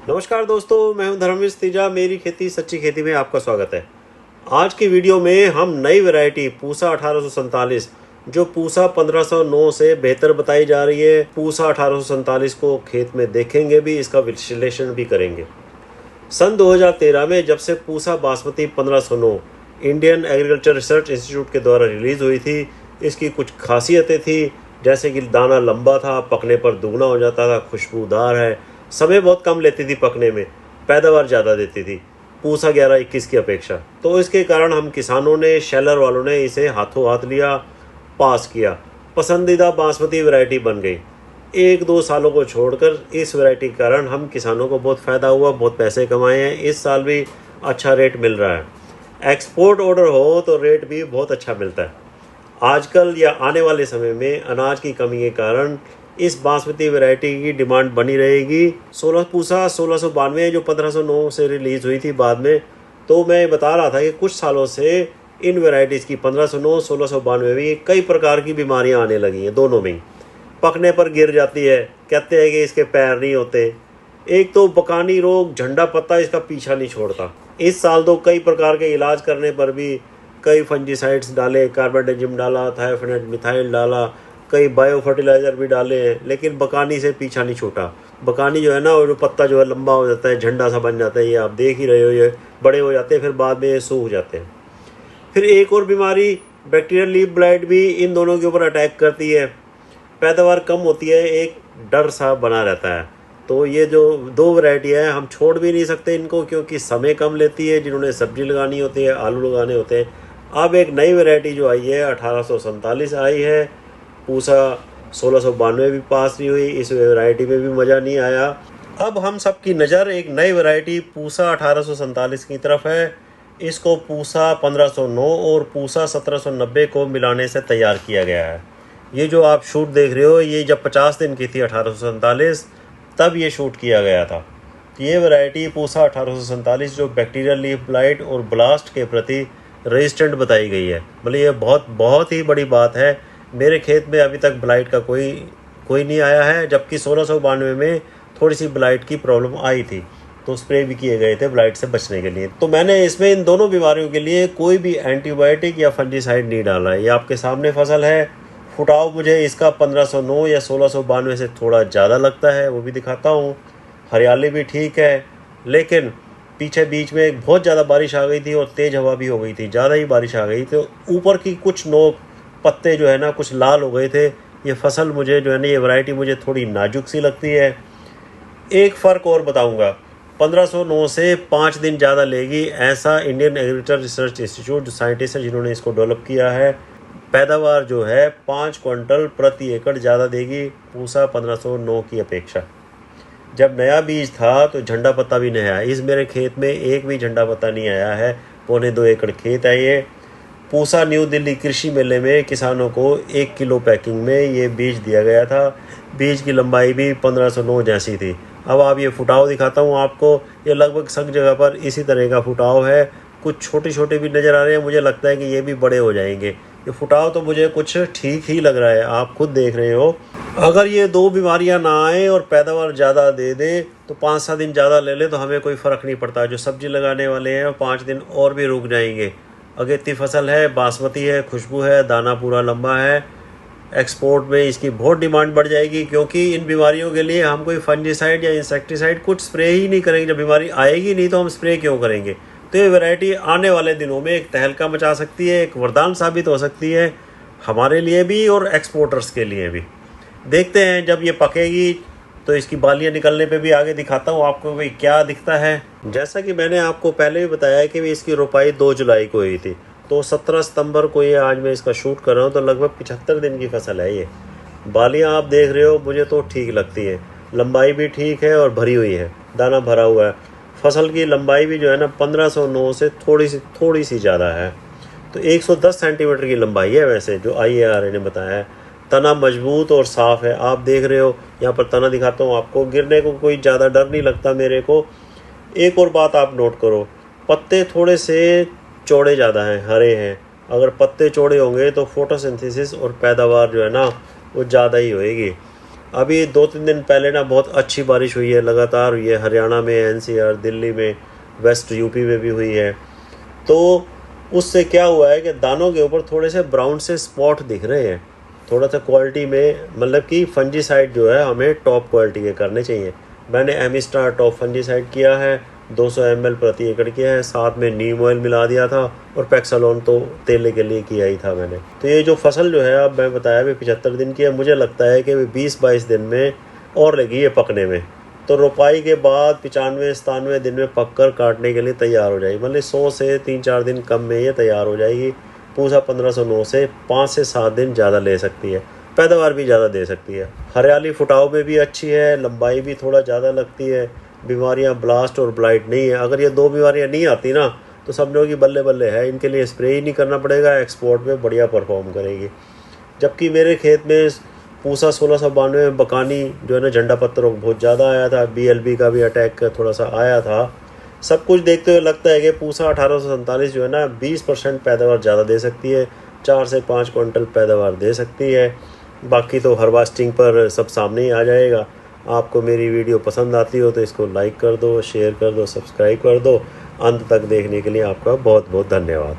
नमस्कार दोस्तों, मैं हूं धर्मेश तीजा। मेरी खेती सच्ची खेती में आपका स्वागत है। आज की वीडियो में हम नई वैरायटी पूसा 1847 जो पूसा 1509 से बेहतर बताई जा रही है, पूसा 1847 को खेत में देखेंगे भी, इसका विश्लेषण भी करेंगे। सन 2013 में जब से Pusa basmati 1509 Indian agriculture research institute के द्वारा रिलीज़ हुई थी, इसकी कुछ खासियतें थी, जैसे कि दाना लंबा था, पकने पर दुगना हो जाता था, खुशबूदार है, समय बहुत कम लेती थी पकने में, पैदावार ज़्यादा देती थी पूसा 11-21 की अपेक्षा। तो इसके कारण हम किसानों ने, शेलर वालों ने इसे हाथों हाथ लिया, पास किया, पसंदीदा बासमती वैरायटी बन गई। 1-2 सालों को छोड़कर इस वैरायटी के कारण हम किसानों को बहुत फ़ायदा हुआ, बहुत पैसे कमाए हैं। इस साल भी अच्छा रेट मिल रहा है। एक्सपोर्ट ऑर्डर हो तो रेट भी बहुत अच्छा मिलता है। आजकल या आने वाले समय में अनाज की कमी के कारण इस बासमती वैरायटी की डिमांड बनी रहेगी। पूसा 1692 जो 1509 से रिलीज़ हुई थी बाद में, तो मैं बता रहा था कि कुछ सालों से इन वैरायटीज़ की 1509, 1692 में कई प्रकार की बीमारियां आने लगी हैं। दोनों में पकने पर गिर जाती है, कहते हैं कि इसके पैर नहीं होते। एक तो बकानी रोग, झंडा पत्ता इसका पीछा नहीं छोड़ता। इस साल तो कई प्रकार के इलाज करने पर भी कई फंजीसाइड्स डाले, कार्बेंडाजिम डाला, थायोफेनेट मिथाइल डाला, कई बायो फर्टिलाइज़र भी डाले हैं, लेकिन बकानी से पीछा नहीं छूटा। बकानी जो है ना, वो जो पत्ता जो है लंबा हो जाता है, झंडा सा बन जाता है, ये आप देख ही रहे हो, ये बड़े हो जाते हैं, फिर बाद में ये सूख जाते हैं। फिर एक और बीमारी बैक्टीरियल लीफ ब्लाइट भी इन दोनों के ऊपर अटैक करती है। पैदावार कम होती है, एक डर सा बना रहता है। तो ये जो दो वैरायटी है, हम छोड़ भी नहीं सकते इनको, क्योंकि समय कम लेती है। जिन्होंने सब्जी लगानी होती है, आलू लगाने होते हैं। अब एक नई वैरायटी जो आई है 1847 आई है। पूसा 1692 भी पास नहीं हुई, इस वैरायटी में भी मज़ा नहीं आया। अब हम सब की नज़र एक नई वैरायटी पूसा 1847 की तरफ है। इसको पूसा 1509 और पूसा 1790 को मिलाने से तैयार किया गया है। ये जो आप शूट देख रहे हो, ये जब 50 दिन की थी 1847, तब ये शूट किया गया था। ये वैरायटी पूसा 1847 जो बैक्टीरियल लीफ ब्लाइट और ब्लास्ट के प्रति रेजिस्टेंट बताई गई है। मतलब ये बहुत ही बड़ी बात है। मेरे खेत में अभी तक ब्लाइट का कोई नहीं आया है, जबकि 1692 में थोड़ी सी ब्लाइट की प्रॉब्लम आई थी, तो स्प्रे भी किए गए थे ब्लाइट से बचने के लिए। तो मैंने इसमें इन दोनों बीमारियों के लिए कोई भी एंटीबायोटिक या फंजीसाइड नहीं डाला है। ये आपके सामने फसल है। फुटाव मुझे इसका 1509 या 1692 से थोड़ा ज़्यादा लगता है, वो भी दिखाता हूँ। हरियाली भी ठीक है, लेकिन पीछे बीच में एक बहुत ज़्यादा बारिश आ गई थी और तेज़ हवा भी हो गई थी, ज़्यादा ही बारिश आ गई। तो ऊपर की कुछ नोक पत्ते जो है ना, कुछ लाल हो गए थे। ये फसल मुझे जो है ना, ये वैरायटी मुझे थोड़ी नाजुक सी लगती है। एक फ़र्क और बताऊंगा, 1509 से 5 दिन ज़्यादा लेगी, ऐसा इंडियन एग्रीकल्चर रिसर्च इंस्टीट्यूट जो साइंटिस्ट है जिन्होंने इसको डेवलप किया है। पैदावार जो है 5 क्विंटल प्रति एकड़ ज़्यादा देगी पूसा 1509 की अपेक्षा। जब नया बीज था तो झंडा पत्ता भी नहीं आया। इस मेरे खेत में एक भी झंडा पत्ता नहीं आया है। 1.25 एकड़ खेत है ये। पूसा न्यू दिल्ली कृषि मेले में किसानों को 1 किलो पैकिंग में ये बीज दिया गया था। बीज की लंबाई भी 1509 जैसी थी। अब आप ये फुटाव दिखाता हूँ आपको। ये लगभग सब जगह पर इसी तरह का फुटाव है। कुछ छोटे छोटे भी नज़र आ रहे हैं, मुझे लगता है कि ये भी बड़े हो जाएंगे। ये फुटाव तो मुझे कुछ ठीक ही लग रहा है, आप खुद देख रहे हो। अगर ये दो बीमारियां ना आए और पैदावार ज़्यादा दे दे तो 5-7 दिन ज़्यादा ले ले तो हमें कोई फ़र्क नहीं पड़ता। जो सब्जी लगाने वाले हैं 5 दिन और भी रुक जाएंगे। अगेती फसल है, बासमती है, खुशबू है, दाना पूरा लंबा है। एक्सपोर्ट में इसकी बहुत डिमांड बढ़ जाएगी, क्योंकि इन बीमारियों के लिए हम कोई फंजीसाइड या इंसेक्टिसाइड कुछ स्प्रे ही नहीं करेंगे। जब बीमारी आएगी नहीं तो हम स्प्रे क्यों करेंगे। तो ये वैरायटी आने वाले दिनों में एक तहलका मचा सकती है, एक वरदान साबित हो सकती है हमारे लिए भी और एक्सपोर्टर्स के लिए भी। देखते हैं जब ये पकेगी तो इसकी बालियाँ निकलने पे भी आगे दिखाता हूँ आपको भाई क्या दिखता है। जैसा कि मैंने आपको पहले भी बताया कि इसकी रोपाई 2 जुलाई को हुई थी, तो 17 सितंबर को ये आज मैं इसका शूट कर रहा हूँ, तो लगभग 75 दिन की फसल है ये। बालियाँ आप देख रहे हो, मुझे तो ठीक लगती है। लंबाई भी ठीक है और भरी हुई है, दाना भरा हुआ है। फसल की लंबाई भी जो है ना 1509 से थोड़ी सी ज़्यादा है। तो 110 सेंटीमीटर की लंबाई है वैसे, जो IARA ने बताया है। तना मजबूत और साफ़ है, आप देख रहे हो। यहाँ पर तना दिखाता हूँ आपको, गिरने को कोई ज़्यादा डर नहीं लगता मेरे को। एक और बात आप नोट करो, पत्ते थोड़े से चौड़े ज़्यादा हैं, हरे हैं। अगर पत्ते चौड़े होंगे तो फोटोसिंथेसिस और पैदावार जो है ना वो ज़्यादा ही होएगी। अभी 2-3 दिन पहले ना बहुत अच्छी बारिश हुई है, लगातार हुई है, हरियाणा में, एनसीआर, दिल्ली में, वेस्ट यूपी में भी हुई है। तो उससे क्या हुआ है कि दानों के ऊपर थोड़े से ब्राउन से स्पॉट दिख रहे हैं। थोड़ा सा क्वालिटी में मतलब कि फंजीसाइड जो है हमें टॉप क्वालिटी के करने चाहिए। मैंने एमिस्टार टॉप फंजीसाइड किया है, 200 ml प्रति एकड़ किया है, साथ में नीम ऑयल मिला दिया था और पैक्सालोन तो तेले के लिए किया ही था मैंने। तो ये जो फसल जो है अब मैं बताया भी 75 दिन की है, मुझे लगता है कि 20-22 दिन में और लगी है पकने में। तो रोपाई के बाद 95-97 दिन में पककर काटने के लिए तैयार हो जाएगी। मतलब 100 से 3-4 दिन कम में ये तैयार हो जाएगी। पूसा 1509 से 5 से 7 दिन ज़्यादा ले सकती है, पैदावार भी ज़्यादा दे सकती है। हरियाली फुटाव में भी अच्छी है, लंबाई भी थोड़ा ज़्यादा लगती है, बीमारियां ब्लास्ट और ब्लाइट नहीं है। अगर ये 2 बीमारियां नहीं आती ना तो समझो कि बल्ले बल्ले है, इनके लिए स्प्रे ही नहीं करना पड़ेगा, एक्सपोर्ट में बढ़िया परफॉर्म करेगी। जबकि मेरे खेत में पूसा 1692 में बकानी जो है ना झंडा पत्थर रोग बहुत ज़्यादा आया था, BLB का भी अटैक थोड़ा सा आया था। सब कुछ देखते हुए लगता है कि पूसा 1847 जो है ना 20% पैदावार ज़्यादा दे सकती है, 4 से 5 क्विंटल पैदावार दे सकती है। बाकी तो हार्वेस्टिंग पर सब सामने ही आ जाएगा। आपको मेरी वीडियो पसंद आती हो तो इसको लाइक कर दो, शेयर कर दो, सब्सक्राइब कर दो। अंत तक देखने के लिए आपका बहुत बहुत धन्यवाद।